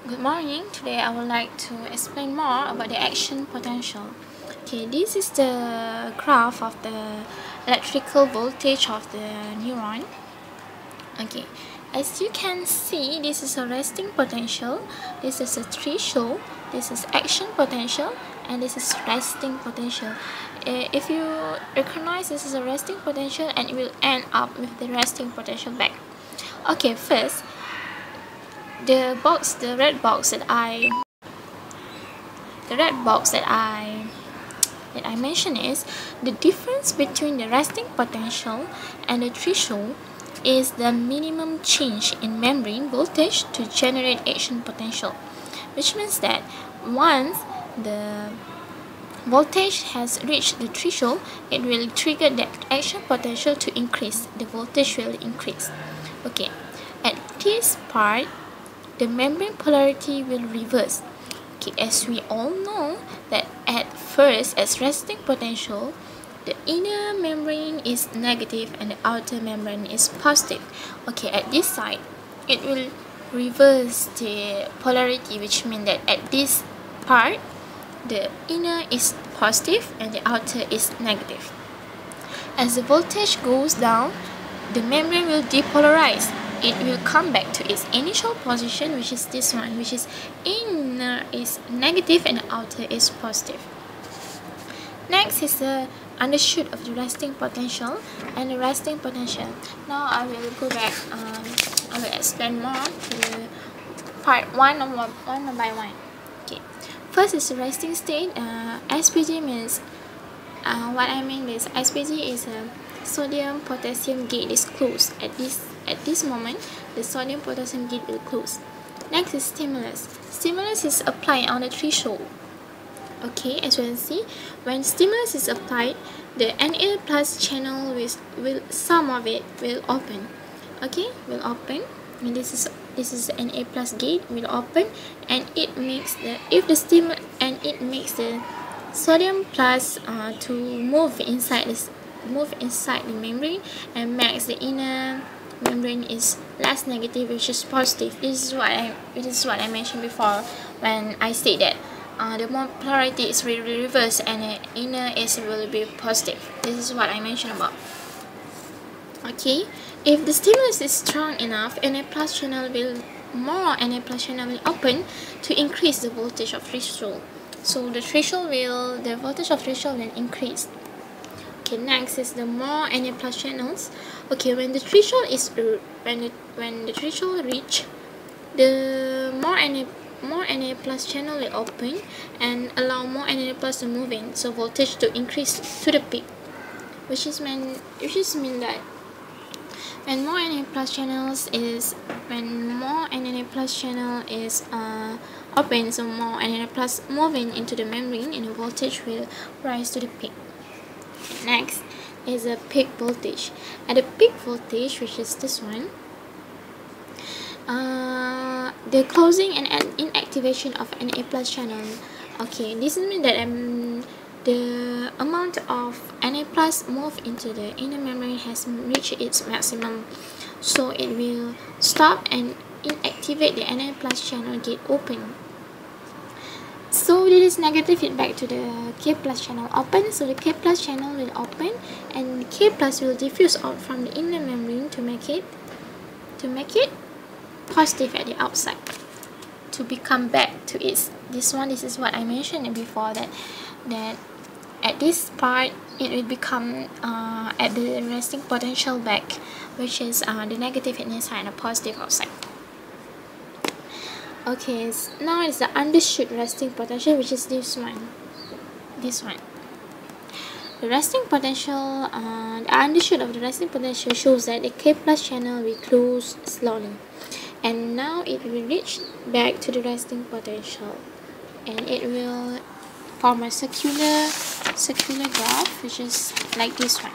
Good morning. Today I would like to explain more about the action potential. Okay, this is the graph of the electrical voltage of the neuron. Okay, as you can see, this is a resting potential, this is a threshold, this is action potential, and this is resting potential. If you recognize this is a resting potential, and it will end up with the resting potential back. Okay, first, the red box that I mentioned is the difference between the resting potential and the threshold is the minimum change in membrane voltage to generate action potential, which means that once the voltage has reached the threshold, it will trigger the action potential to increase. The voltage will increase. Okay, at this part, the membrane polarity will reverse. Okay, as we all know that at first, as resting potential, the inner membrane is negative and the outer membrane is positive. Okay, at this side, it will reverse the polarity, which means that at this part, the inner is positive and the outer is negative. As the voltage goes down, the membrane will depolarize. It will come back to its initial position, which is this one, which is inner is negative and outer is positive. Next is the undershoot of the resting potential and the resting potential. Now I will go back. I will explain more to the part one by one. Okay, first is the resting state. SPG means what I mean is SPG is a sodium potassium gate is closed. At this moment, the sodium potassium gate will close. Next is stimulus. Stimulus is applied on the threshold. Okay, as you can see, when stimulus is applied, the Na plus channel will some of it will open. Okay, will open, and this is the Na plus gate will open, and it makes the sodium plus to move inside the membrane, and makes the inner membrane is less negative, which is positive. This is what I mentioned before when I said that the polarity is really reverse and the inner is will be positive. This is what I mentioned about. Okay, if the stimulus is strong enough, Na plus channel will open to increase the voltage of threshold. So the voltage of threshold will increase. Okay, next is the more Na plus channels. Okay, when the threshold reach, the more Na plus channel will open and allow more Na plus to move in, so voltage to increase to the peak, which mean that when more Na plus channel is open, so more Na plus moving into the membrane, and the voltage will rise to the peak. Next is a peak voltage. At the peak voltage, which is this one, the closing and inactivation of Na plus channel. Okay, this means that the amount of Na plus move into the inner membrane has reached its maximum, so it will stop and inactivate the Na plus channel gate open. So this is negative feedback to the K plus channel open, so the K plus channel will open and K plus will diffuse out from the inner membrane to make it positive at the outside, to become back to its this is what I mentioned before, that at this part it will become at the resting potential back, which is the negative inside and the positive outside. Okay, now it's the undershoot resting potential, which is this one. The resting potential, the undershoot of the resting potential shows that the K plus channel will close slowly, and now it will reach back to the resting potential, and it will form a circular graph, which is like this one.